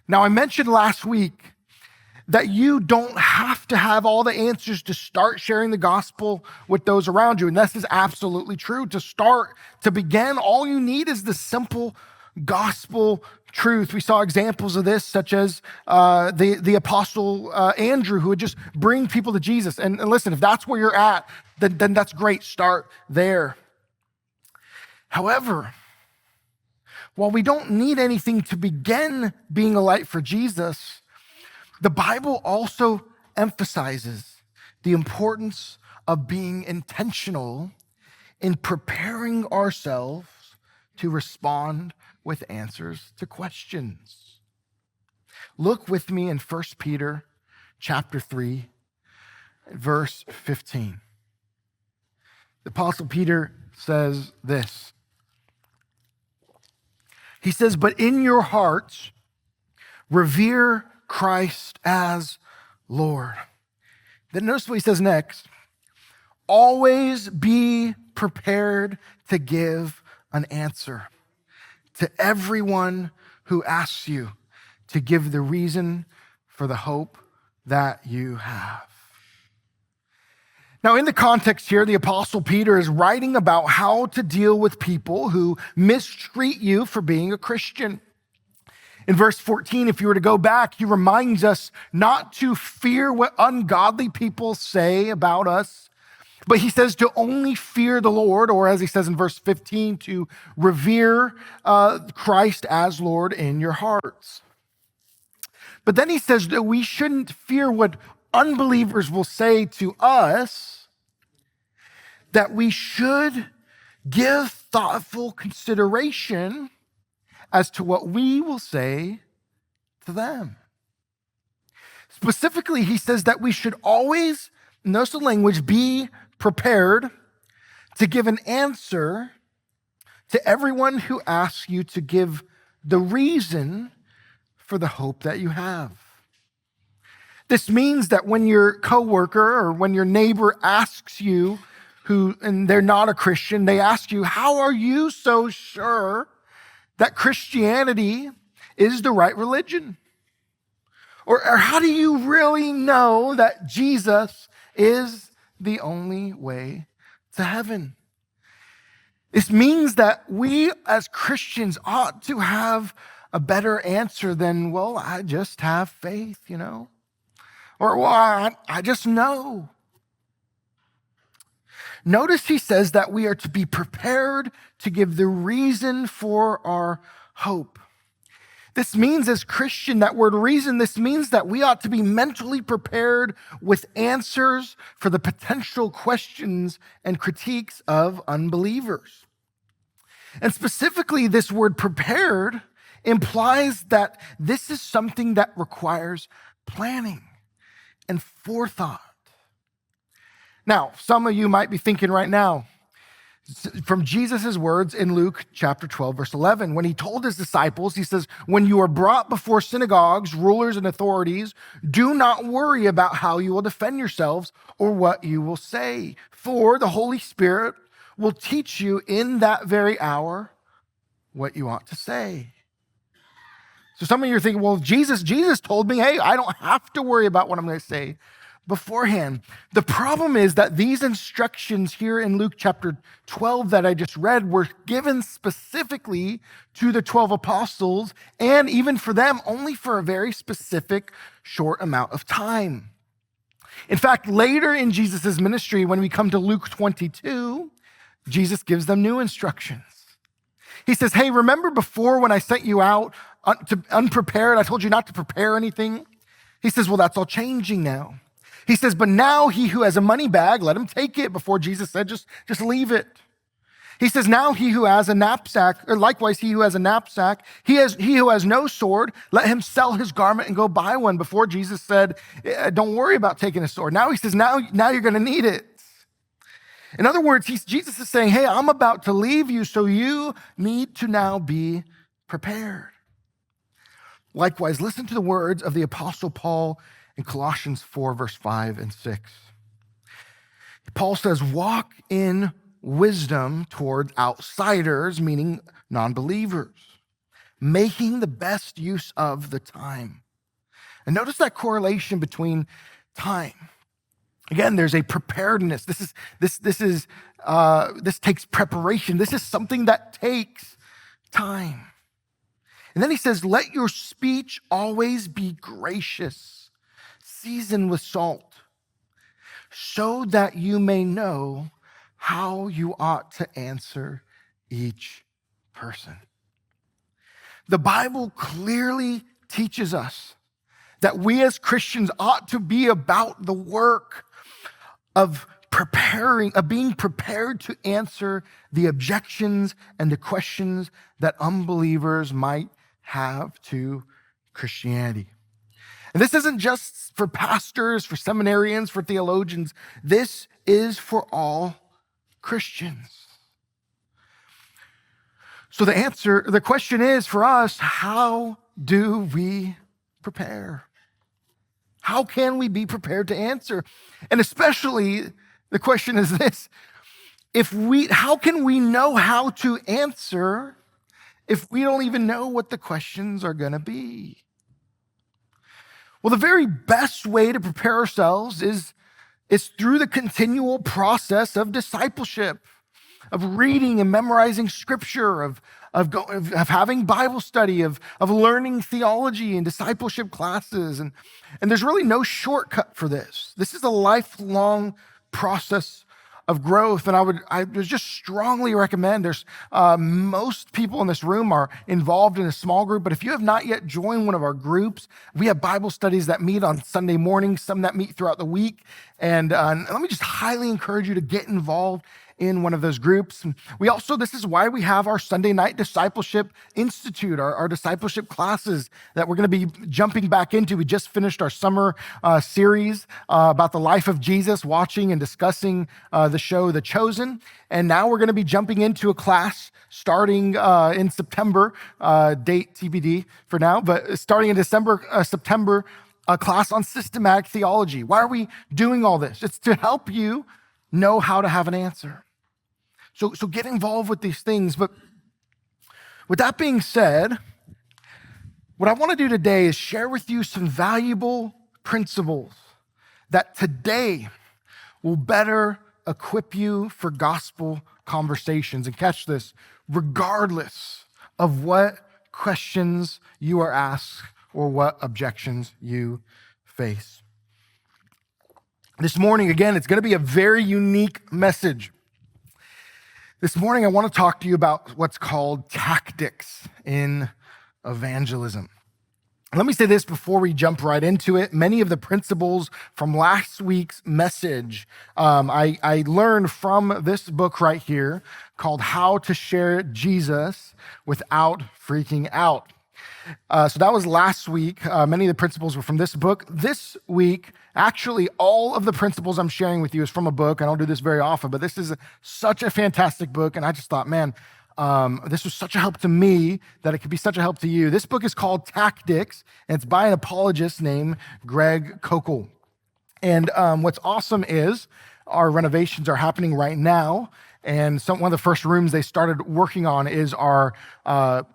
Now, I mentioned last week that you don't have to have all the answers to start sharing the gospel with those around you. And this is absolutely true. To begin, all you need is the simple gospel truth. We saw examples of this, such as the apostle Andrew, who would just bring people to Jesus. And listen, if that's where you're at, then that's great. Start there. However, while we don't need anything to begin being a light for Jesus, the Bible also emphasizes the importance of being intentional in preparing ourselves to respond with answers to questions. Look with me in 1 Peter chapter 3, verse 15. The Apostle Peter says this. He says, "But in your hearts, revere Christ as Lord." Then notice what he says next. "Always be prepared to give an answer to everyone who asks you to give the reason for the hope that you have." Now, in the context here, the Apostle Peter is writing about how to deal with people who mistreat you for being a Christian. In verse 14, if you were to go back, he reminds us not to fear what ungodly people say about us, but he says to only fear the Lord, or as he says in verse 15, to revere Christ as Lord in your hearts. But then he says that we shouldn't fear what unbelievers will say to us, that we should give thoughtful consideration as to what we will say to them. Specifically, he says that we should always, notice the language, be prepared to give an answer to everyone who asks you to give the reason for the hope that you have. This means that when your coworker or when your neighbor asks you, and they're not a Christian, they ask you, "How are you so sure that Christianity is the right religion?" Or "How do you really know that Jesus is the only way to heaven?" This means that we as Christians ought to have a better answer than, "Well, I just have faith, Or, "Well, I just know." Notice he says that we are to be prepared to give the reason for our hope. This means, as Christian, that word reason, this means that we ought to be mentally prepared with answers for the potential questions and critiques of unbelievers. And specifically, this word prepared implies that this is something that requires planning and forethought. Now, some of you might be thinking right now, from Jesus' words in Luke chapter 12, verse 11, when he told his disciples, he says, "When you are brought before synagogues, rulers, and authorities, do not worry about how you will defend yourselves or what you will say, for the Holy Spirit will teach you in that very hour what you ought to say." So some of you are thinking, "Well, Jesus told me, hey, I don't have to worry about what I'm going to say beforehand." The problem is that these instructions here in Luke chapter 12 that I just read were given specifically to the 12 apostles, and even for them, only for a very specific short amount of time. In fact, later in Jesus' ministry, when we come to Luke 22, Jesus gives them new instructions. He says, "Hey, remember before when I sent you out unprepared, I told you not to prepare anything?" He says, "Well, that's all changing now." He says, "But now he who has a money bag, let him take it." Before Jesus said, just leave it. He says, "Now he who has a knapsack, or likewise he who has a knapsack, he who has no sword, let him sell his garment and go buy one." Before Jesus said, "Don't worry about taking a sword." Now he says, now you're going to need it. In other words, Jesus is saying, hey, I'm about to leave you, so you need to now be prepared. Likewise, listen to the words of the Apostle Paul in Colossians 4, verse 5 and 6. Paul says, "Walk in wisdom toward outsiders," meaning non-believers, making the best use of the time. And notice that correlation between time. Again, there's a preparedness. This takes preparation. This is something that takes time. And then he says, let your speech always be gracious, seasoned with salt, so that you may know how you ought to answer each person. The Bible clearly teaches us that we as Christians ought to be about the work of being prepared to answer the objections and the questions that unbelievers might have to Christianity. And this isn't just for pastors, for seminarians, for theologians. This is for all Christians. So the question is for us, how do we prepare? How can we be prepared to answer? And especially the question is this: how can we know how to answer if we don't even know what the questions are going to be? Well, the very best way to prepare ourselves is through the continual process of discipleship, of reading and memorizing scripture, of having Bible study, of learning theology and discipleship classes. And there's really no shortcut for this. This is a lifelong process of growth. And I would just strongly recommend most people in this room are involved in a small group, but if you have not yet joined one of our groups, we have Bible studies that meet on Sunday mornings, some that meet throughout the week. And let me just highly encourage you to get involved in one of those groups. This is why we have our Sunday night discipleship institute, our discipleship classes that we're going to be jumping back into. We just finished our summer series about the life of Jesus, watching and discussing the show The Chosen. And now we're going to be jumping into a class starting in September, date TBD for now, but starting in September, a class on systematic theology. Why are we doing all this? It's to help you know how to have an answer. So get involved with these things. But with that being said, what I want to do today is share with you some valuable principles that today will better equip you for gospel conversations. And catch this, regardless of what questions you are asked or what objections you face. This morning, again, it's going to be a very unique message. This morning, I want to talk to you about what's called tactics in evangelism. Let me say this before we jump right into it. Many of the principles from last week's message, I learned from this book right here called How to Share Jesus Without Freaking Out. So that was last week. Many of the principles were from this book. This week, actually, all of the principles I'm sharing with you is from a book. I don't do this very often, but this is such a fantastic book. And I just thought, man, this was such a help to me that it could be such a help to you. This book is called Tactics, and it's by an apologist named Greg Koukl. And what's awesome is our renovations are happening right now. And one of the first rooms they started working on is our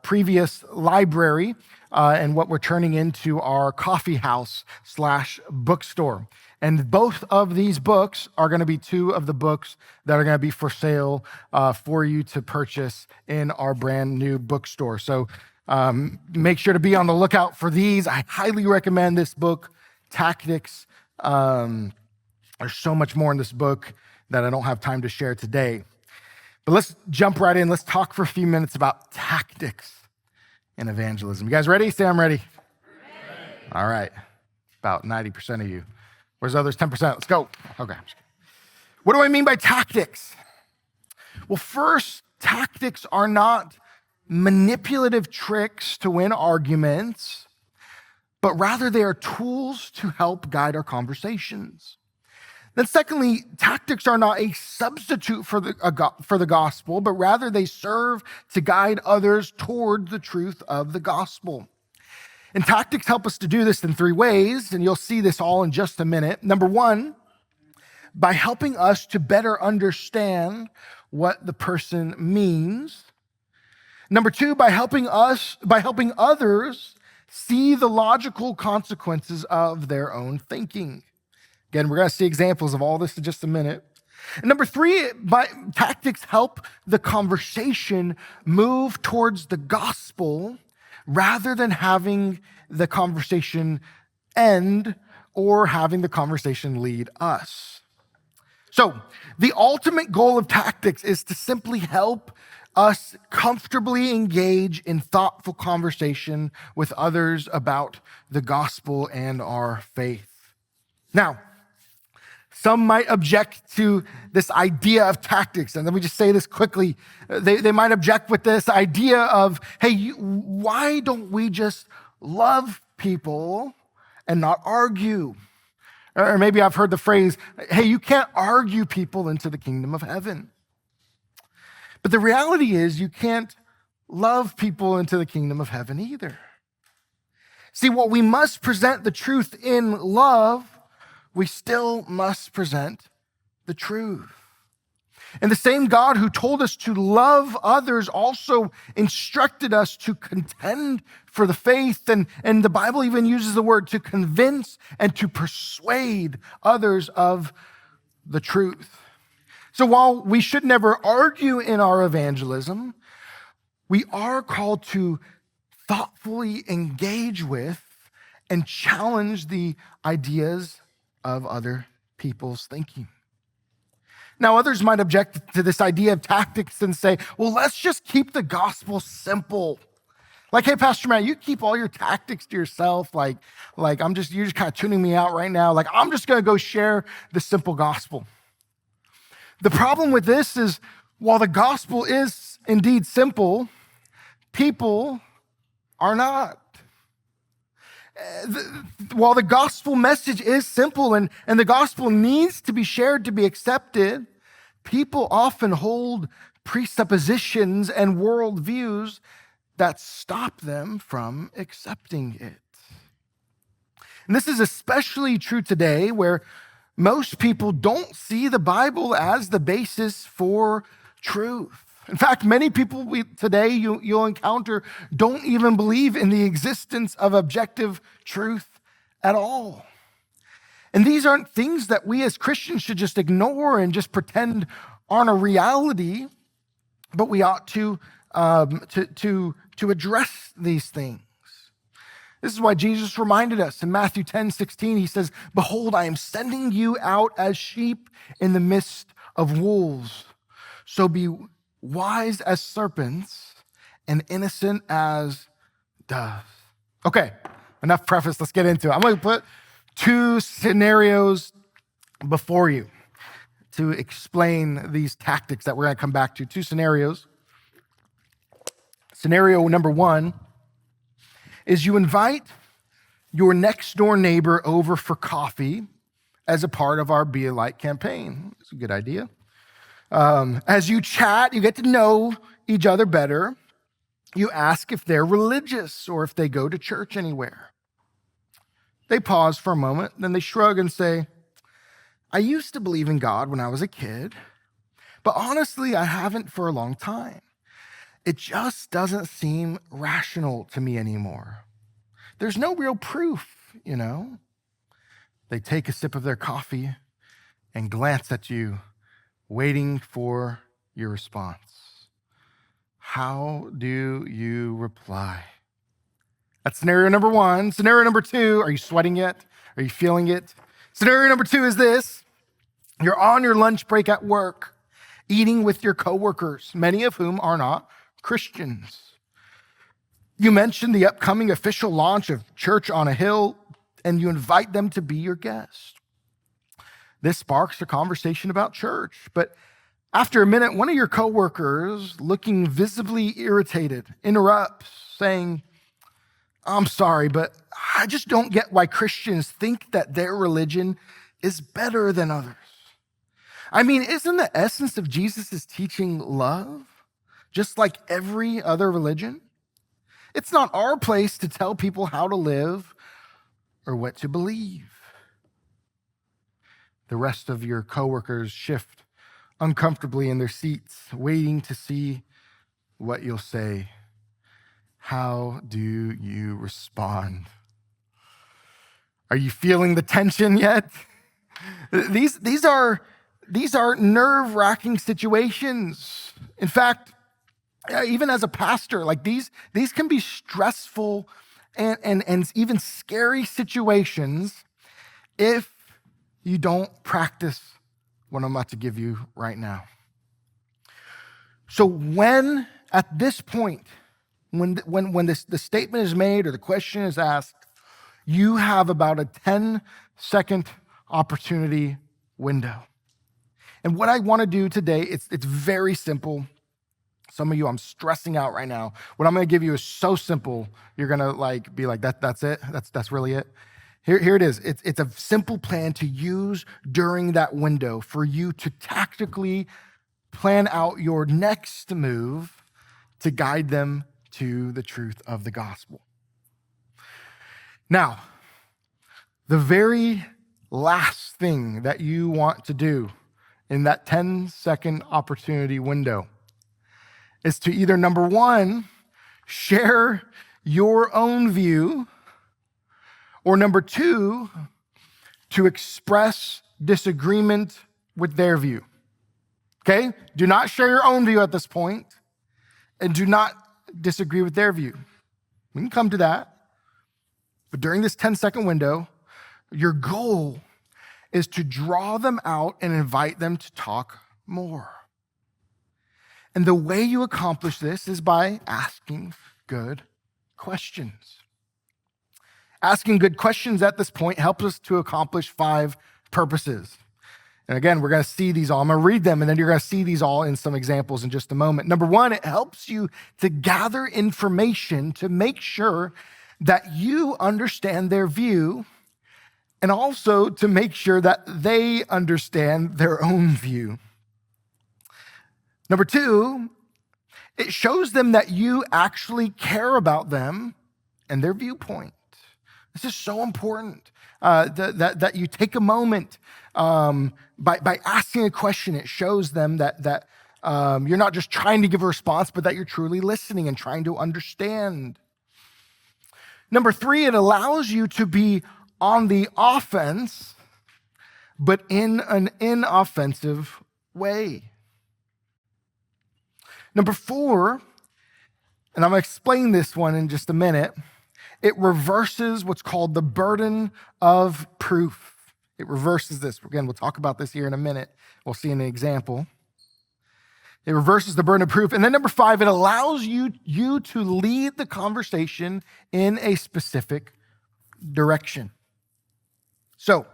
previous library and what we're turning into our coffee house / bookstore. And both of these books are going to be two of the books that are going to be for sale for you to purchase in our brand new bookstore. So make sure to be on the lookout for these. I highly recommend this book, Tactics. There's so much more in this book that I don't have time to share today. But let's jump right in. Let's talk for a few minutes about tactics in evangelism. You guys ready? Say I'm ready. All right. About 90% of you. Where's the others? 10%. Let's go. Okay. What do I mean by tactics? Well, first, tactics are not manipulative tricks to win arguments, but rather they are tools to help guide our conversations. Then secondly, tactics are not a substitute for the gospel, but rather they serve to guide others toward the truth of the gospel. And tactics help us to do this in three ways, and you'll see this all in just a minute. Number one, by helping us to better understand what the person means. Number two, by helping others see the logical consequences of their own thinking. Again, we're going to see examples of all this in just a minute. And number three, tactics help the conversation move towards the gospel rather than having the conversation end or having the conversation lead us. So the ultimate goal of tactics is to simply help us comfortably engage in thoughtful conversation with others about the gospel and our faith. Now, some might object to this idea of tactics. And let me just say this quickly. They might object with this idea of, hey, why don't we just love people and not argue? Or maybe I've heard the phrase, hey, you can't argue people into the kingdom of heaven. But the reality is you can't love people into the kingdom of heaven either. See, while we must present the truth in love, we still must present the truth. And the same God who told us to love others also instructed us to contend for the faith. And the Bible even uses the word to convince and to persuade others of the truth. So while we should never argue in our evangelism, we are called to thoughtfully engage with and challenge the ideas of other people's thinking. Now, others might object to this idea of tactics and say, well, let's just keep the gospel simple. Like, hey, Pastor Matt, you keep all your tactics to yourself. Like you're just kind of tuning me out right now. Like, I'm just going to go share the simple gospel. The problem with this is, while the gospel is indeed simple, people are not. While the gospel message is simple and the gospel needs to be shared to be accepted, people often hold presuppositions and worldviews that stop them from accepting it. And this is especially true today, where most people don't see the Bible as the basis for truth. In fact, many people today you'll encounter don't even believe in the existence of objective truth at all. And these aren't things that we as Christians should just ignore and just pretend aren't a reality, but we ought to address these things. This is why Jesus reminded us in Matthew 10:16. He says, "Behold, I am sending you out as sheep in the midst of wolves. So be wise as serpents and innocent as doves." Okay, enough preface. Let's get into it. I'm going to put two scenarios before you to explain these tactics that we're going to come back to. Two scenarios. Scenario number one is you invite your next door neighbor over for coffee as a part of our Be a Light campaign. It's a good idea. As you chat, you get to know each other better. You ask if they're religious or if they go to church anywhere. They pause for a moment, then they shrug and say, "I used to believe in God when I was a kid, but honestly, I haven't for a long time. It just doesn't seem rational to me anymore. There's no real proof, you know." They take a sip of their coffee and glance at you, waiting for your response. How do you reply? That's scenario number one. Scenario number two, are you sweating yet? Are you feeling it? Scenario number two is this. You're on your lunch break at work, eating with your coworkers, many of whom are not Christians. You mention the upcoming official launch of Church on a Hill, and you invite them to be your guest. This sparks a conversation about church, but after a minute, one of your coworkers, looking visibly irritated, interrupts, saying, "I'm sorry, but I just don't get why Christians think that their religion is better than others. I mean, isn't the essence of Jesus' teaching love, just like every other religion? It's not our place to tell people how to live or what to believe." The rest of your coworkers shift uncomfortably in their seats, waiting to see what you'll say How do you respond? Are you feeling the tension yet? These are nerve-wracking situations. In fact, even as a pastor, like these can be stressful and even scary situations if you don't practice what I'm about to give you right now. So when at this point, when the statement is made or the question is asked, you have about a 10-second opportunity window. And what I want to do today, it's very simple. Some of you, I'm stressing out right now. What I'm going to give you is so simple. You're going to be like, that's it? That's really it? Here it is. It's a simple plan to use during that window for you to tactically plan out your next move to guide them to the truth of the gospel. Now, the very last thing that you want to do in that 10-second opportunity window is to either, number one, share your own view, or number two, to express disagreement with their view. Okay? Do not share your own view at this point, and do not disagree with their view. We can come to that. But during this 10-second window, your goal is to draw them out and invite them to talk more. And the way you accomplish this is by asking good questions. Asking good questions at this point helps us to accomplish 5 purposes. And again, we're going to see these all. I'm going to read them, and then you're going to see these all in some examples in just a moment. Number one, it helps you to gather information to make sure that you understand their view, and also to make sure that they understand their own view. Number two, it shows them that you actually care about them and their viewpoint. This is so important that you take a moment by asking a question. It shows them that you're not just trying to give a response, but that you're truly listening and trying to understand. Number three, it allows you to be on the offense, but in an inoffensive way. Number four, and I'm going to explain this one in just a minute, it reverses what's called the burden of proof. It reverses this. Again, we'll talk about this here in a minute. We'll see an example. It reverses the burden of proof. And then number five, it allows you to lead the conversation in a specific direction. So,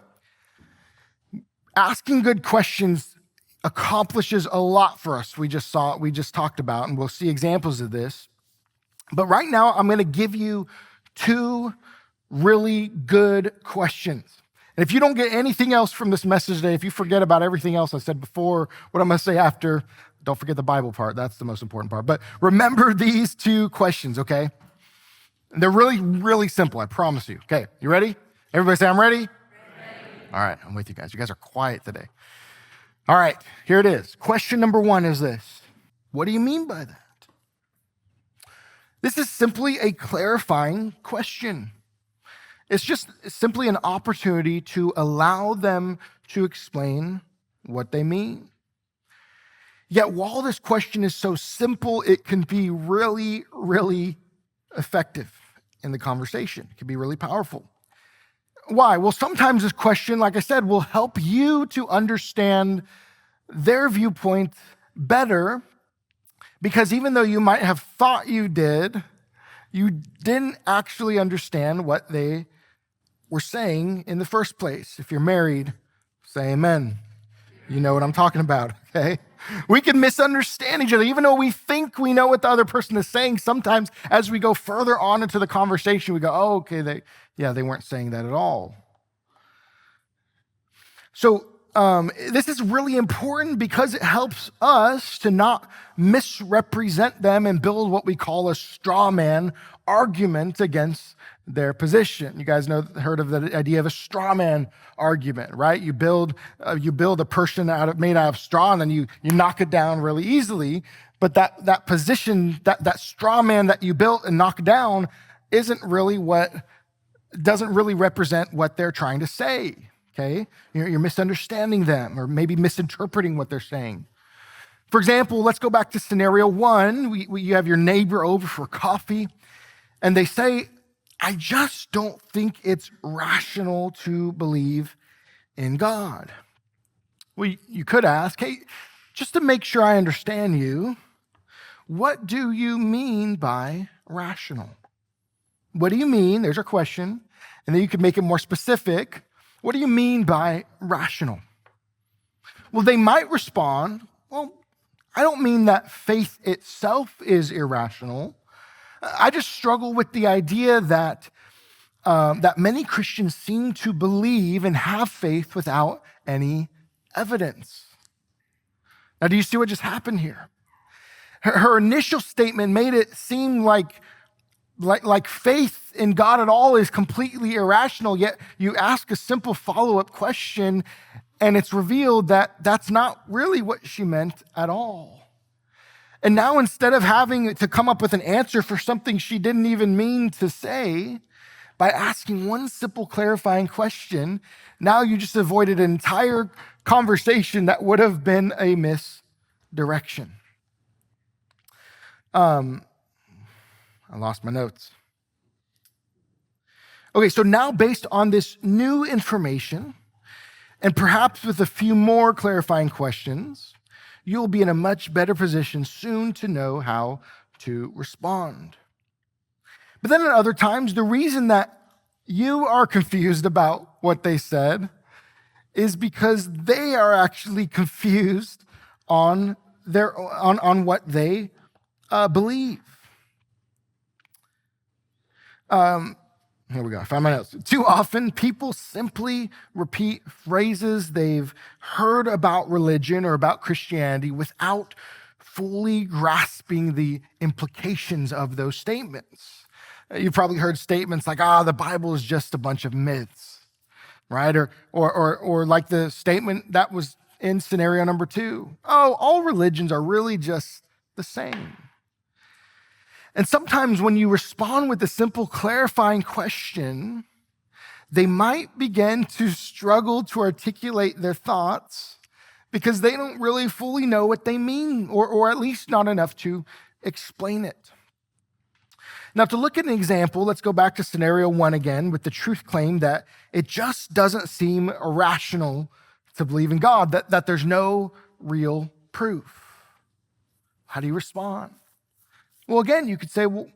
asking good questions accomplishes a lot for us. We just talked about, and we'll see examples of this. But right now, I'm going to give you 2 really good questions. And if you don't get anything else from this message today, if you forget about everything else I said before, what I'm going to say after, don't forget the Bible part. That's the most important part. But remember these 2 questions, okay? They're really, really simple, I promise you. Okay, you ready? Everybody say, I'm ready? Ready. All right, I'm with you guys. You guys are quiet today. All right, here it is. Question number 1 is this. What do you mean by that? This is simply a clarifying question. It's just simply an opportunity to allow them to explain what they mean. Yet while this question is so simple, it can be really, really effective in the conversation. It can be really powerful. Why? Well, sometimes this question, like I said, will help you to understand their viewpoint better, because even though you might have thought you did, you didn't actually understand what they were saying in the first place. If you're married, say amen. You know what I'm talking about, okay? We can misunderstand each other. Even though we think we know what the other person is saying, sometimes as we go further on into the conversation, we go, oh, okay, they weren't saying that at all. So this is really important because it helps us to not misrepresent them and build what we call a straw man argument against their position. You guys heard of the idea of a straw man argument, right? You build a person made out of straw, and then you knock it down really easily. But that position, that straw man that you built and knocked down doesn't really represent what they're trying to say, okay? You're misunderstanding them or maybe misinterpreting what they're saying. For example, let's go back to scenario one. You have your neighbor over for coffee, and they say, I just don't think it's rational to believe in God. Well, you could ask, hey, just to make sure I understand you, what do you mean by rational? What do you mean? There's a question. And then you could make it more specific. What do you mean by rational? Well, they might respond, well, I don't mean that faith itself is irrational. I just struggle with the idea that many Christians seem to believe and have faith without any evidence. Now, do you see what just happened here? Her initial statement made it seem like faith in God at all is completely irrational, yet you ask a simple follow-up question, and it's revealed that that's not really what she meant at all. And now instead of having to come up with an answer for something she didn't even mean to say, by asking one simple clarifying question, now you just avoided an entire conversation that would have been a misdirection. I lost my notes. Okay, so now based on this new information, and perhaps with a few more clarifying questions, you'll be in a much better position soon to know how to respond. But then at other times, the reason that you are confused about what they said is because they are actually confused on what they believe. Here we go. I found my notes. Too often, people simply repeat phrases they've heard about religion or about Christianity without fully grasping the implications of those statements. You've probably heard statements like, the Bible is just a bunch of myths, right? Or like the statement that was in scenario number 2. All religions are really just the same. And sometimes when you respond with a simple clarifying question, they might begin to struggle to articulate their thoughts because they don't really fully know what they mean, or at least not enough to explain it. Now, to look at an example, let's go back to scenario 1 again with the truth claim that it just doesn't seem irrational to believe in God, that there's no real proof. How do you respond? Well, again, you could say, well,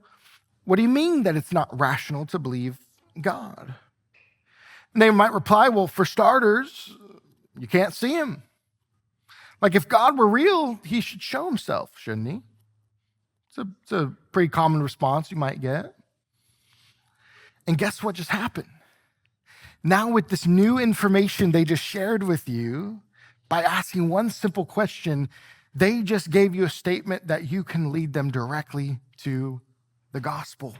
what do you mean that it's not rational to believe God? And they might reply, well, for starters, you can't see him. Like if God were real, he should show himself, shouldn't he? It's a pretty common response you might get. And guess what just happened? Now with this new information they just shared with you, by asking one simple question, they just gave you a statement that you can lead them directly to the gospel.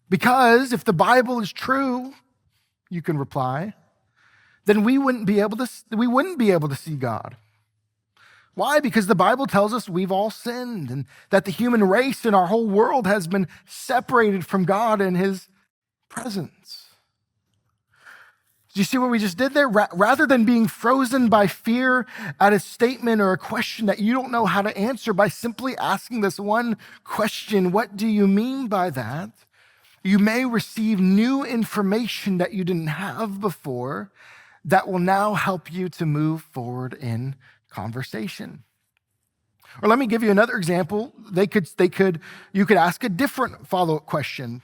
Because if the Bible is true, you can reply, then we wouldn't be able to see God. Why? Because the Bible tells us we've all sinned and that the human race and our whole world has been separated from God and his presence. Do you see what we just did there? Rather than being frozen by fear at a statement or a question that you don't know how to answer, by simply asking this one question, what do you mean by that? You may receive new information that you didn't have before that will now help you to move forward in conversation. Or let me give you another example. You could ask a different follow-up question.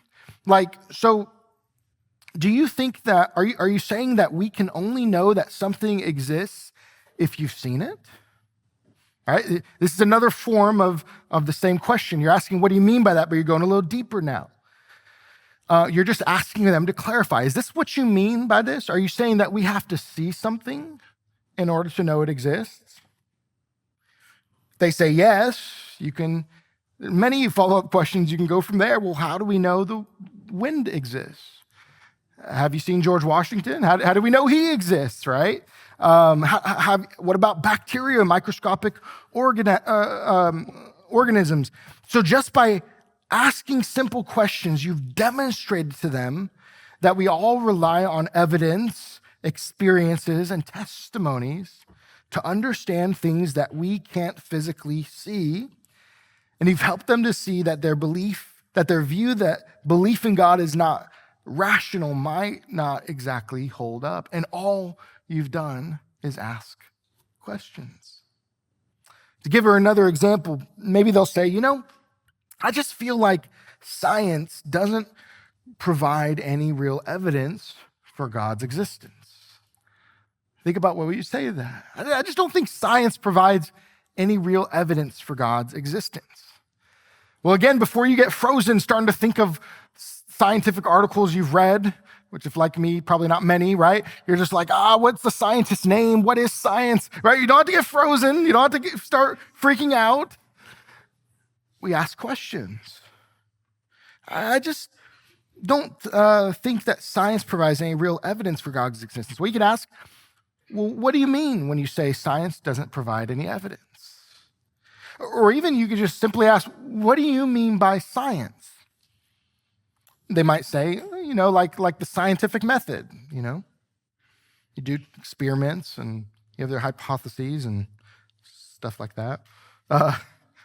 Like, so do you think that, are you saying that we can only know that something exists if you've seen it? All right, this is another form of the same question. You're asking, what do you mean by that? But you're going a little deeper now. You're just asking them to clarify. Is this what you mean by this? Are you saying that we have to see something in order to know it exists? If they say yes, many follow-up questions, you can go from there. Well, how do we know the wind exists? Have you seen George Washington? How do we know he exists, right? What about bacteria, microscopic organisms? So just by asking simple questions, you've demonstrated to them that we all rely on evidence, experiences, and testimonies to understand things that we can't physically see. And you've helped them to see that their belief in God is not rational might not exactly hold up. And all you've done is ask questions. To give her another example, maybe they'll say, I just feel like science doesn't provide any real evidence for God's existence. Think about what you say to that. I just don't think science provides any real evidence for God's existence. Well, again, before you get frozen starting to think of scientific articles you've read, which if like me, probably not many, right? You're just like, what's the scientist's name? What is science, right? You don't have to get frozen. You don't have to start freaking out. We ask questions. I just don't think that science provides any real evidence for God's existence. Well, you can ask, well, what do you mean when you say science doesn't provide any evidence? Or even you could just simply ask, what do you mean by science? They might say, like the scientific method, You do experiments and you have their hypotheses and stuff like that.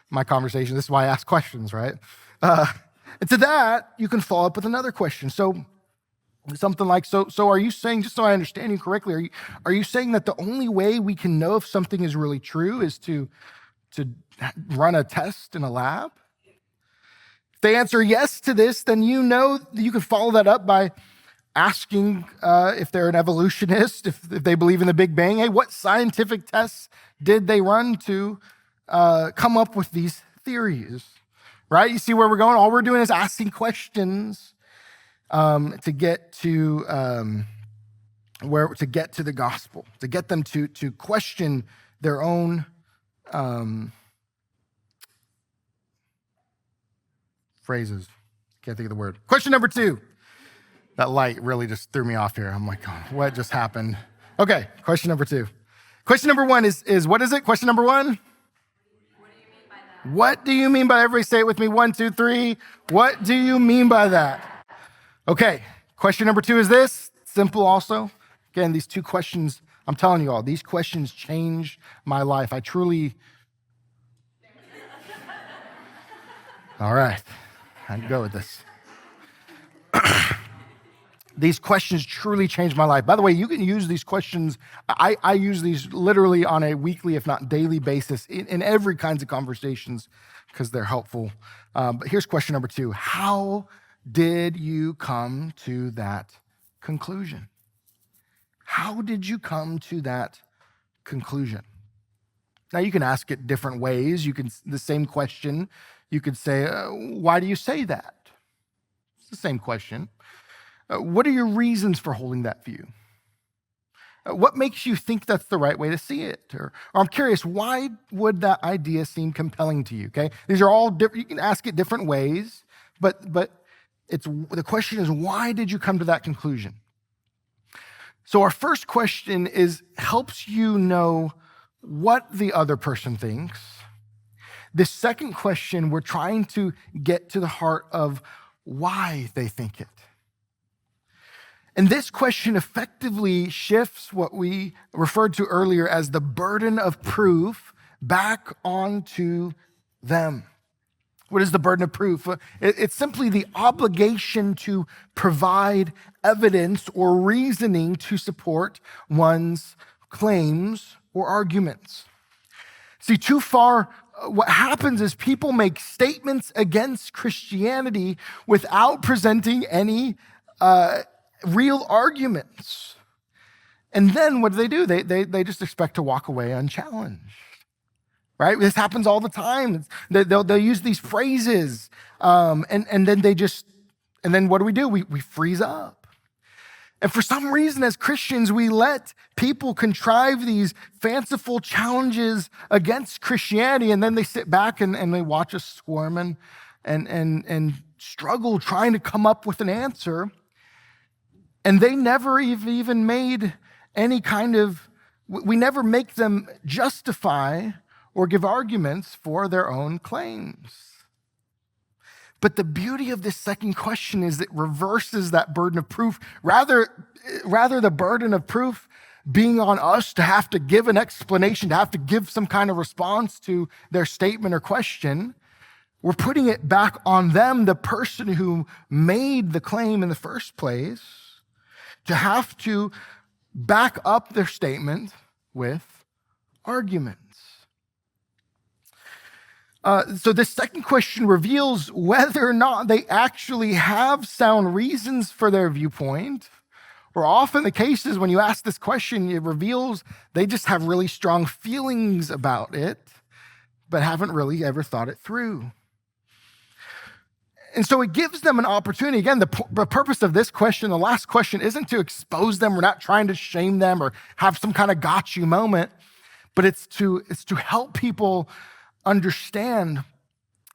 My conversation, this is why I ask questions, right? And to that, you can follow up with another question. So something like, so are you saying, just so I understand you correctly, are you saying that the only way we can know if something is really true is to run a test in a lab? If they answer yes to this, then you can follow that up by asking if they're an evolutionist, if they believe in the Big Bang. Hey, what scientific tests did they run to come up with these theories? Right? You see where we're going? All we're doing is asking questions to get to the gospel, to get them to question their own phrases. Can't think of the word. Question number 2. That light really just threw me off here. I'm like, oh, what just happened? Okay, question number 2. Question number 1 is what is it? Question number 1? What do you mean by, everybody say it with me, 1, 2, 3. What do you mean by that? Okay, question number 2 is this, simple also. Again, these 2 questions, I'm telling you all, these questions changed my life. I truly, all right, I can go with this. These questions truly changed my life. By the way, you can use these questions. I use these literally on a weekly, if not daily basis in every kinds of conversations because they're helpful. But here's question number 2. How did you come to that conclusion? How did you come to that conclusion? Now, you can ask it different ways. The same question, you could say, why do you say that? It's the same question. What are your reasons for holding that view? What makes you think that's the right way to see it? Or I'm curious, why would that idea seem compelling to you? Okay, these are all different. You can ask it different ways, but the question is, why did you come to that conclusion? So our first question helps you know what the other person thinks. The second question, we're trying to get to the heart of why they think it. And this question effectively shifts what we referred to earlier as the burden of proof back onto them. What is the burden of proof? It's simply the obligation to provide evidence or reasoning to support one's claims or arguments. See, too far, what happens is people make statements against Christianity without presenting any real arguments. And then what do? They just expect to walk away unchallenged. Right? This happens all the time. They'll use these phrases, and then what do? We freeze up. And for some reason, as Christians, we let people contrive these fanciful challenges against Christianity, and then they sit back and they watch us squirm and struggle trying to come up with an answer. And they never even made any kind of, we never make them justify or give arguments for their own claims. But the beauty of this second question is it reverses that burden of proof. Rather the burden of proof being on us to have to give an explanation, to have to give some kind of response to their statement or question, we're putting it back on them, the person who made the claim in the first place, to have to back up their statement with arguments. So this second question reveals whether or not they actually have sound reasons for their viewpoint, or often the cases when you ask this question, it reveals they just have really strong feelings about it, but haven't really ever thought it through. And so it gives them an opportunity. Again, the purpose of this question, the last question, isn't to expose them. We're not trying to shame them or have some kind of got you moment, but it's to help people understand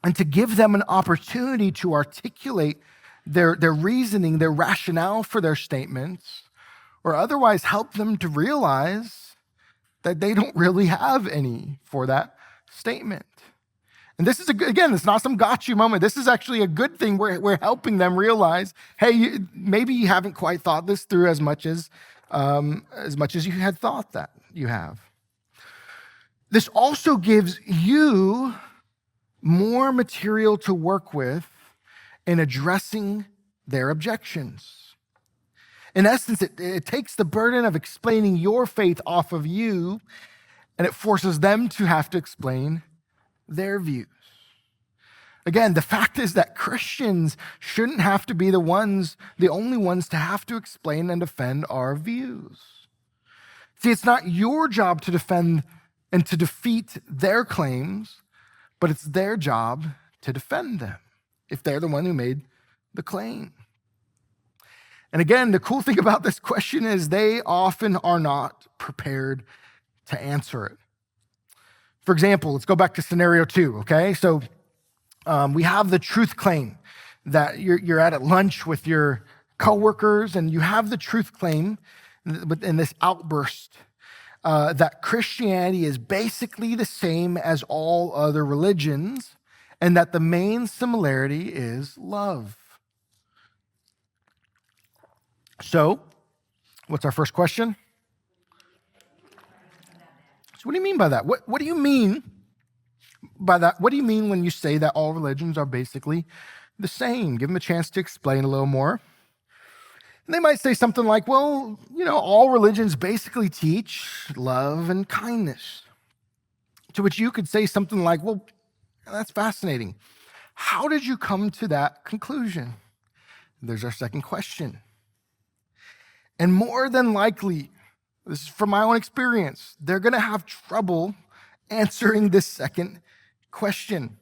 and to give them an opportunity to articulate their reasoning, their rationale for their statements, or otherwise help them to realize that they don't really have any for that statement. And this is, again, it's not some got you moment. This is actually a good thing. We're helping them realize, hey, maybe you haven't quite thought this through as much as you had thought that you have. This also gives you more material to work with in addressing their objections. In essence, it takes the burden of explaining your faith off of you, and it forces them to have to explain their views. Again, the fact is that Christians shouldn't have to be the only ones to have to explain and defend our views. See, it's not your job to defend and to defeat their claims, but it's their job to defend them if they're the one who made the claim. And again, the cool thing about this question is they often are not prepared to answer it. For example, let's go back to scenario 2, okay? So we have the truth claim that you're at lunch with your coworkers and you have the truth claim in this outburst that Christianity is basically the same as all other religions and that the main similarity is love. So, what's our first question? So what do you mean by that? What do you mean by that? What do you mean when you say that all religions are basically the same? Give them a chance to explain a little more. And they might say something like, well, all religions basically teach love and kindness. To which you could say something like, well, that's fascinating. How did you come to that conclusion? There's our second question. And more than likely, this is from my own experience, they're going to have trouble answering this second question.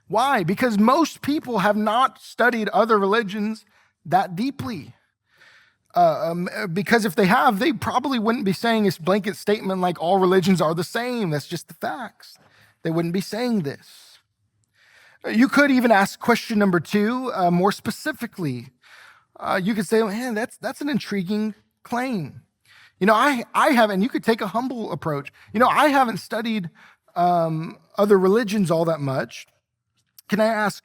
Why? Because most people have not studied other religions that deeply. Because if they have, they probably wouldn't be saying this blanket statement like all religions are the same. That's just the facts. They wouldn't be saying this. You could even ask question number 2 more specifically. You could say, man, that's an intriguing claim. I haven't, you could take a humble approach. I haven't studied other religions all that much. Can I ask,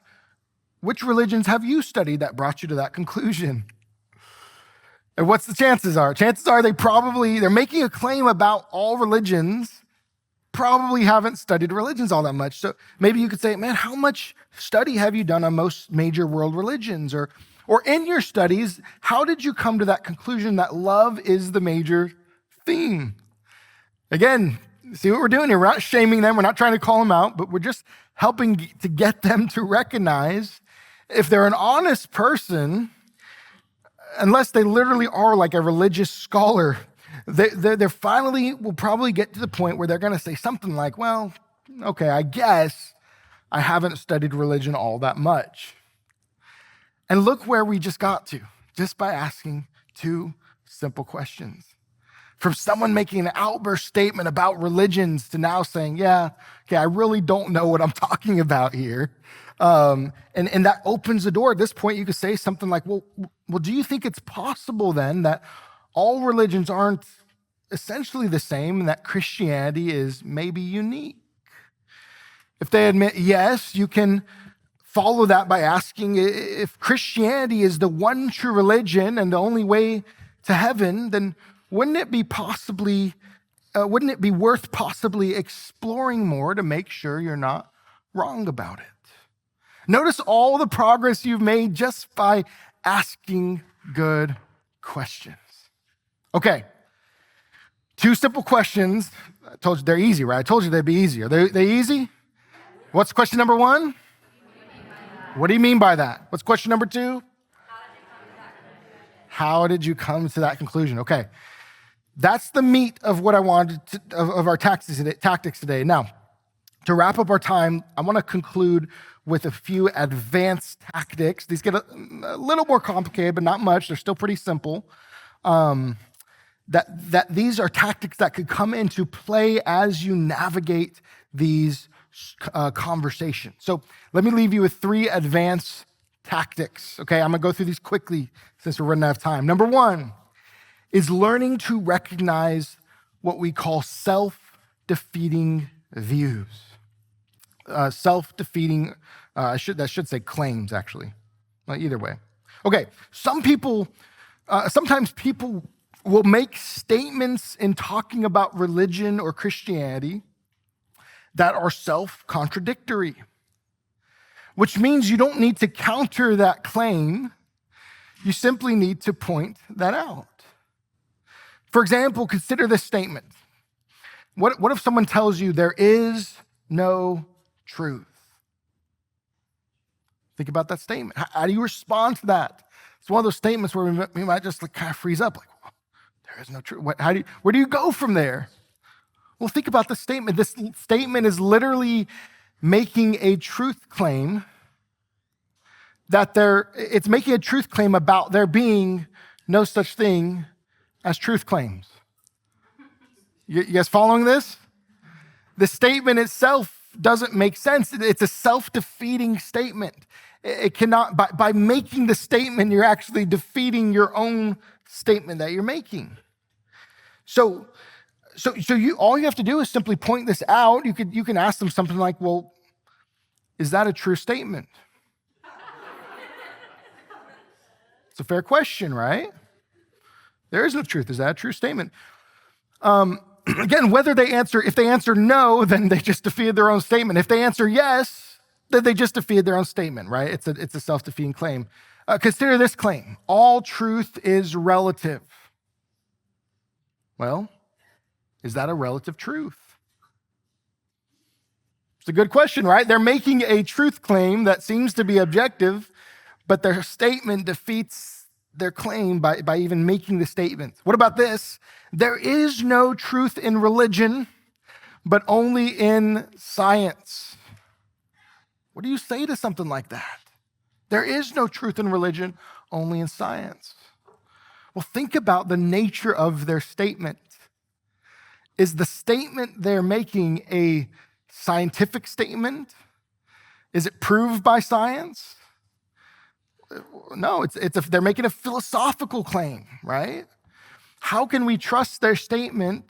which religions have you studied that brought you to that conclusion? And what's the chances are? Chances are they're making a claim about all religions, probably haven't studied religions all that much. So maybe you could say, man, how much study have you done on most major world religions? Or in your studies, how did you come to that conclusion that love is the major theme? Again, see what we're doing here? We're not shaming them. We're not trying to call them out, but we're just helping to get them to recognize if they're an honest person, unless they literally are like a religious scholar, they finally will probably get to the point where they're going to say something like, well, okay, I guess I haven't studied religion all that much. And look where we just got to, just by asking 2 simple questions. From someone making an outburst statement about religions to now saying, yeah, okay, I really don't know what I'm talking about here. And that opens the door. At this point, you could say something like, well, do you think it's possible then that all religions aren't essentially the same and that Christianity is maybe unique? If they admit yes, you can follow that by asking, if Christianity is the one true religion and the only way to heaven, then wouldn't it be worth possibly exploring more to make sure you're not wrong about it? Notice all the progress you've made just by asking good questions. Okay, 2 simple questions. I told you they're easy, right? I told you they'd be easy. Are they easy? What's question number 1? What do you mean by that? What's question number 2? How did you come to that conclusion? Okay, that's the meat of what I wanted of our tactics today. Now, to wrap up our time, I want to conclude with a few advanced tactics. These get a little more complicated, but not much. They're still pretty simple. That these are tactics that could come into play as you navigate these conversations. So let me leave you with 3 advanced tactics. Okay, I'm gonna go through these quickly since we're running out of time. Number 1 is learning to recognize what we call self-defeating views. Self-defeating, that should say claims, actually. Well, either way. Okay, sometimes people will make statements in talking about religion or Christianity that are self-contradictory, which means you don't need to counter that claim. You simply need to point that out. For example, consider this statement. What if someone tells you there is no truth? Think about that statement. How do you respond to that? It's one of those statements where we might just kind of freeze up, like, well, there is no truth. Where do you go from there? Well, think about the statement. This statement is literally making a truth claim it's making a truth claim about there being no such thing as truth claims. You guys following this? The statement itself doesn't make sense. It's a self-defeating statement. It cannot, by making the statement, you're actually defeating your own statement that you're making. So all you have to do is simply point this out. You can ask them something like, well, is that a true statement? It's a fair question, right? There is no truth. Is that a true statement? Again, if they answer no, then they just defeated their own statement. If they answer yes, then they just defeated their own statement, right? It's a self-defeating claim. Consider this claim. All truth is relative. Well, is that a relative truth? It's a good question, right? They're making a truth claim that seems to be objective, but their statement defeats their claim by even making the statement. What about this? There is no truth in religion, but only in science. What do you say to something like that? There is no truth in religion, only in science. Well, think about the nature of their statement. Is the statement they're making a scientific statement? Is it proved by science? No, they're making a philosophical claim, right? How can we trust their statement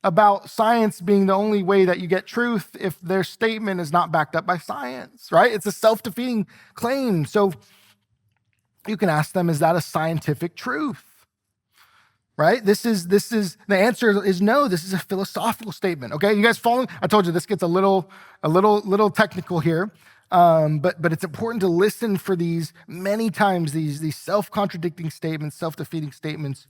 about science being the only way that you get truth if their statement is not backed up by science, right? It's a self-defeating claim. So you can ask them, is that a scientific truth? Right? This is the answer is no. This is a philosophical statement. Okay, you guys following? I told you this gets a little technical here, but it's important to listen for these many times. These self-contradicting statements, self-defeating statements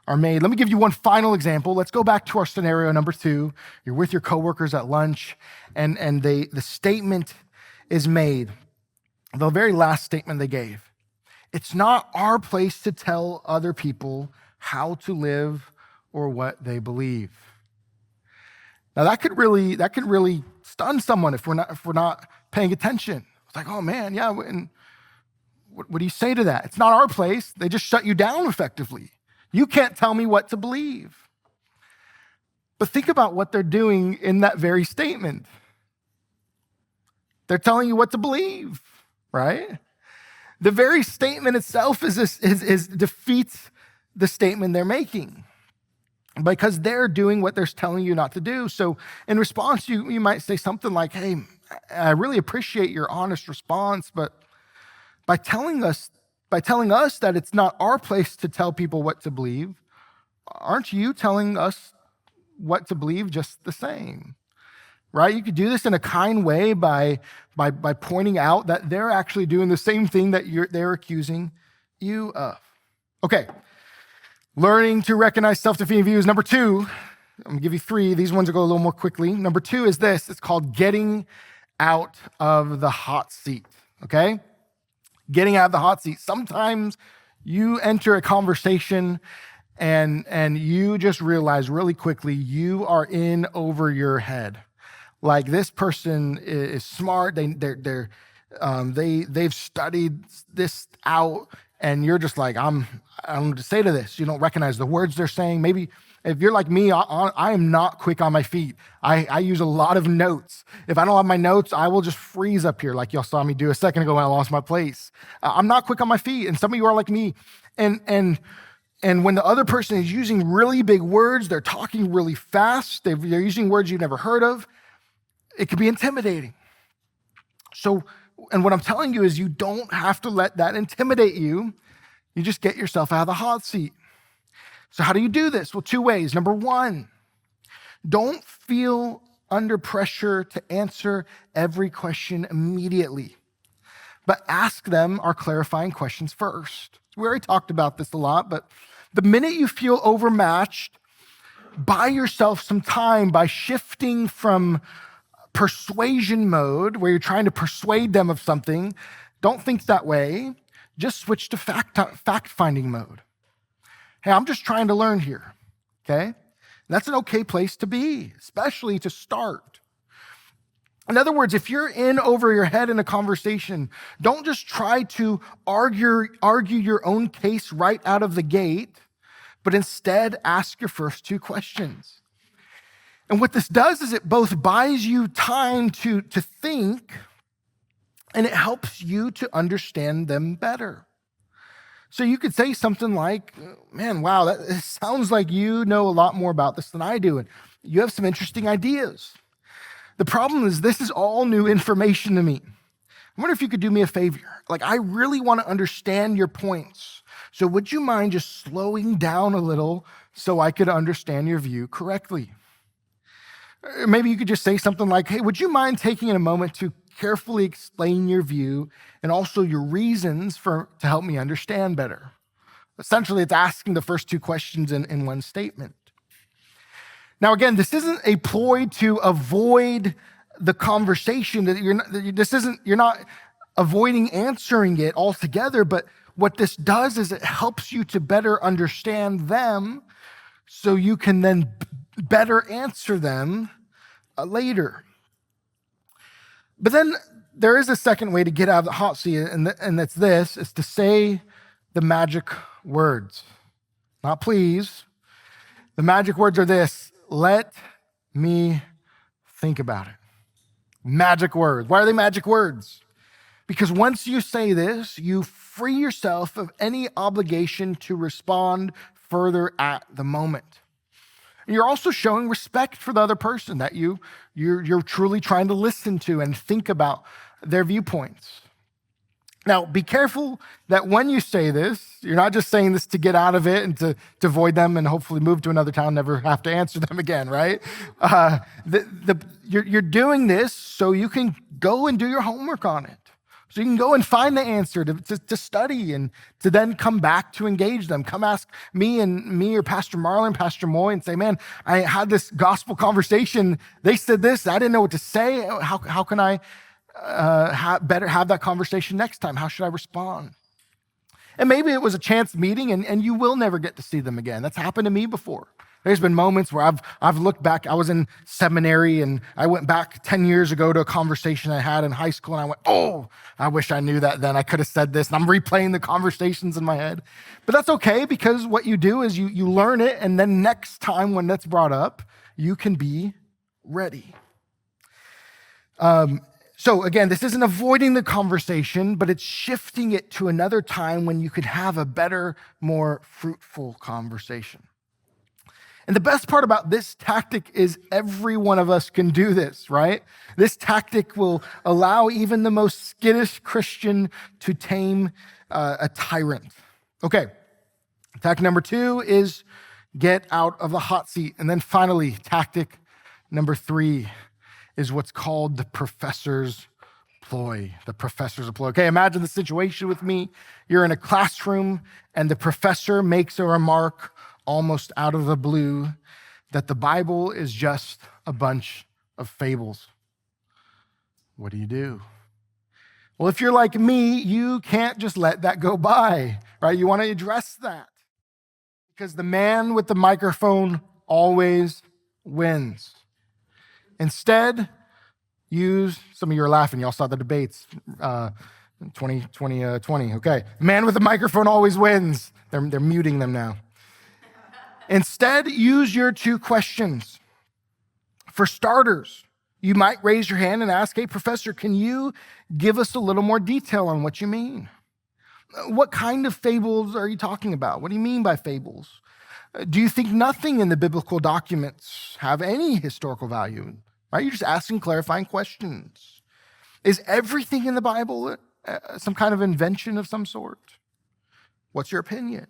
are made. Let me give you one final example. Let's go back to our scenario number 2. You're with your coworkers at lunch, and the statement is made. The very last statement they gave. It's not our place to tell other people how to live or what they believe. Now that could really stun someone if we're not paying attention. It's like, oh man, yeah. And what do you say to that? It's not our place. They just shut you down effectively. You can't tell me what to believe. But think about what they're doing in that very statement. They're telling you what to believe, right? The very statement itself is defeats the statement they're making because they're doing what they're telling you not to do. So in response, you might say something like, hey, I really appreciate your honest response, but by telling us that it's not our place to tell people what to believe, aren't you telling us what to believe just the same? Right? You could do this in a kind way by pointing out that they're actually doing the same thing that they're accusing you of. Okay, learning to recognize self-defeating views. Number 2, I'm gonna give you 3. These ones will go a little more quickly. Number 2 is this. It's called getting out of the hot seat, okay? Getting out of the hot seat. Sometimes you enter a conversation and you just realize really quickly you are in over your head. Like this person is smart. They've studied this out, and you're just like, I don't know what to say to this. You don't recognize the words they're saying. Maybe if you're like me, I am not quick on my feet. I use a lot of notes. If I don't have my notes, I will just freeze up here, like y'all saw me do a second ago when I lost my place. I'm not quick on my feet, and some of you are like me. And when the other person is using really big words, they're talking really fast. They're using words you've never heard of. It can be intimidating. So, and what I'm telling you is you don't have to let that intimidate you. You just get yourself out of the hot seat. So how do you do this? Well, 2 ways. Number 1, don't feel under pressure to answer every question immediately, but ask them our clarifying questions first. We already talked about this a lot, but the minute you feel overmatched, buy yourself some time by shifting from persuasion mode, where you're trying to persuade them of something. Don't think that way. Just switch to fact-finding mode. Hey, I'm just trying to learn here, okay? And that's an okay place to be, especially to start. In other words, if you're in over your head in a conversation, don't just try to argue your own case right out of the gate, but instead ask your first 2 questions. And what this does is it both buys you time to think, and it helps you to understand them better. So you could say something like, man, wow, it sounds like you know a lot more about this than I do, and you have some interesting ideas. The problem is this is all new information to me. I wonder if you could do me a favor. Like, I really want to understand your points. So would you mind just slowing down a little so I could understand your view correctly? Or maybe you could just say something like, hey, would you mind taking a moment to carefully explain your view and also your reasons to help me understand better? Essentially, it's asking the first 2 questions in one statement. Now, again, this isn't a ploy to avoid the conversation. You're not avoiding answering it altogether, but what this does is it helps you to better understand them so you can then better answer them later. But then there is a second way to get out of the hot seat, and that's this, is to say the magic words. Not please. The magic words are this: let me think about it. Magic words. Why are they magic words? Because once you say this, you free yourself of any obligation to respond further at the moment. And you're also showing respect for the other person that you're truly trying to listen to and think about their viewpoints. Now, be careful that when you say this, you're not just saying this to get out of it and to avoid them and hopefully move to another town, never have to answer them again, right? You're doing this so you can go and do your homework on it. So you can go and find the answer to study and to then come back to engage them. Come ask me or Pastor Marlon, Pastor Moy, and say, man, I had this gospel conversation. They said this. I didn't know what to say. How can I better have that conversation next time? How should I respond? And maybe it was a chance meeting and you will never get to see them again. That's happened to me before. There's been moments where I've looked back. I was in seminary and I went back 10 years ago to a conversation I had in high school, and I went, oh, I wish I knew that then. I could have said this. And I'm replaying the conversations in my head. But that's okay, because what you do is you learn it, and then next time when that's brought up, you can be ready. So again, this isn't avoiding the conversation, but it's shifting it to another time when you could have a better, more fruitful conversation. And the best part about this tactic is every one of us can do this, right? This tactic will allow even the most skittish Christian to tame a tyrant. Okay, tactic number 2 is get out of the hot seat. And then finally, tactic number 3 is what's called the professor's ploy. The professor's ploy. Okay, imagine the situation with me. You're in a classroom and the professor makes a remark almost out of the blue that the Bible is just a bunch of fables. What do? Well, if you're like me, you can't just let that go by, right? You want to address that because the man with the microphone always wins. Instead, some of you are laughing. Y'all saw the debates, 2020. Okay, man with the microphone always wins. They're muting them now. Instead, use your 2 questions. For starters, you might raise your hand and ask, hey, professor, can you give us a little more detail on what you mean? What kind of fables are you talking about? What do you mean by fables? Do you think nothing in the biblical documents have any historical value? Right? You're just asking clarifying questions. Is everything in the Bible some kind of invention of some sort? What's your opinion?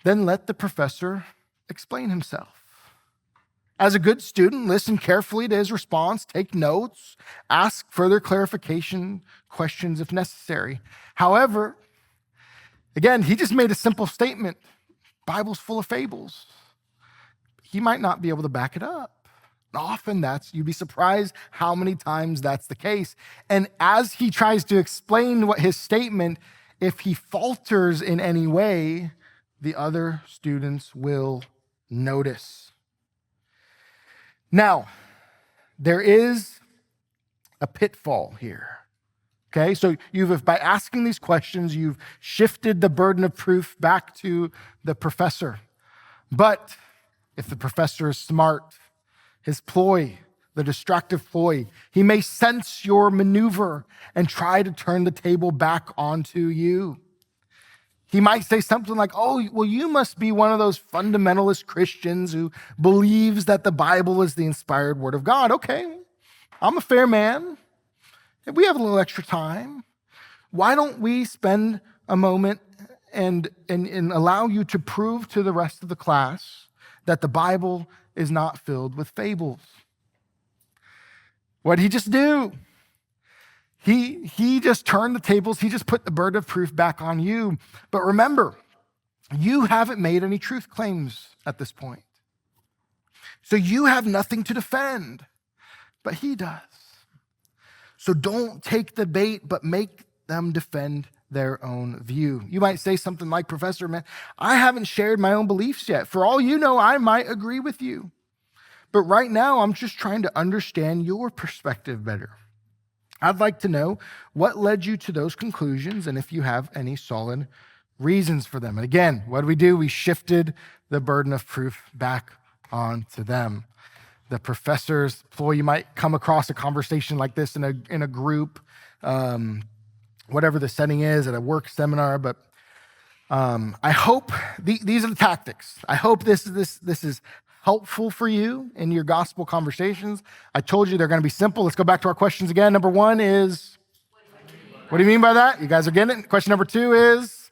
Then let the professor explain himself. As a good student, listen carefully to his response, take notes, ask further clarification questions if necessary. However, again, he just made a simple statement. Bible's full of fables. He might not be able to back it up. Often you'd be surprised how many times that's the case. And as he tries to explain what his statement, if he falters in any way, the other students will notice. Now, there is a pitfall here. Okay, so by asking these questions, you've shifted the burden of proof back to the professor. But if the professor is smart, his ploy, the distractive ploy, he may sense your maneuver and try to turn the table back onto you. He might say something like, oh, well, you must be one of those fundamentalist Christians who believes that the Bible is the inspired word of God. Okay, I'm a fair man. If we have a little extra time, why don't we spend a moment and allow you to prove to the rest of the class that the Bible is not filled with fables? What did he just do? He just turned the tables. He just put the burden of proof back on you. But remember, you haven't made any truth claims at this point. So you have nothing to defend, but he does. So don't take the bait, but make them defend their own view. You might say something like, Professor, man, I haven't shared my own beliefs yet. For all you know, I might agree with you. But right now, I'm just trying to understand your perspective better. I'd like to know what led you to those conclusions and if you have any solid reasons for them. And again, what do? We shifted the burden of proof back onto them. The professor's ploy, you might come across a conversation like this in a group, whatever the setting is, at a work seminar. But I hope these are the tactics. I hope this is helpful for you in your gospel conversations. I told you they're going to be simple. Let's go back to our questions again. Number 1 is, what do you mean by that? You guys are getting it? Question number 2 is,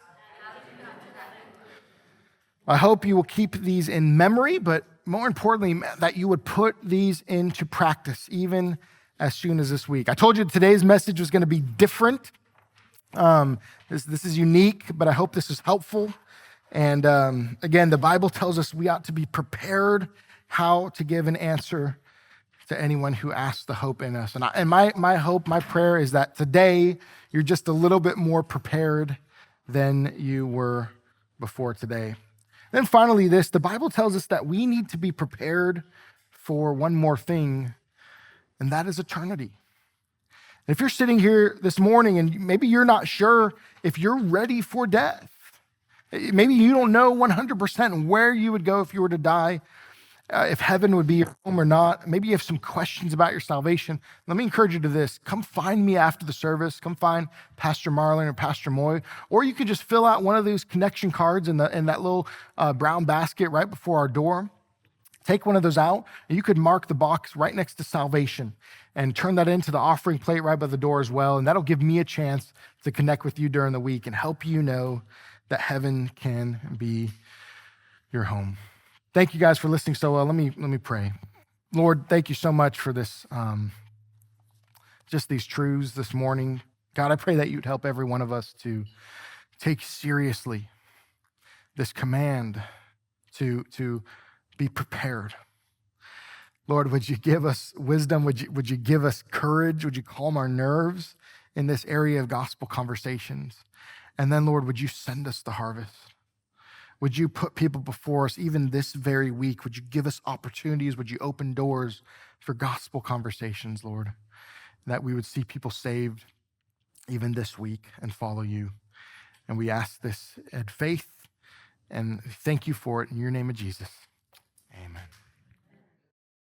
I hope you will keep these in memory, but more importantly, that you would put these into practice even as soon as this week. I told you today's message was going to be different. This is unique, but I hope this is helpful. And again, the Bible tells us we ought to be prepared how to give an answer to anyone who asks the hope in us. And my hope, my prayer is that today you're just a little bit more prepared than you were before today. Then finally the Bible tells us that we need to be prepared for one more thing, and that is eternity. If you're sitting here this morning and maybe you're not sure if you're ready for death, maybe you don't know 100% where you would go if you were to die, if heaven would be your home or not. Maybe you have some questions about your salvation. Let me encourage you to this. Come find me after the service. Come find Pastor Marlon or Pastor Moy. Or you could just fill out one of those connection cards in that little brown basket right before our door. Take one of those out, and you could mark the box right next to salvation and turn that into the offering plate right by the door as well. And that'll give me a chance to connect with you during the week and help you know that heaven can be your home. Thank you guys for listening so well. Let me pray. Lord, thank you so much for this, just these truths this morning. God, I pray that you'd help every one of us to take seriously this command to be prepared. Lord, would you give us wisdom? Would you give us courage? Would you calm our nerves in this area of gospel conversations? And then, Lord, would you send us the harvest? Would you put people before us even this very week? Would you give us opportunities? Would you open doors for gospel conversations, Lord? That we would see people saved even this week and follow you. And we ask this in faith and thank you for it in your name of Jesus. Amen.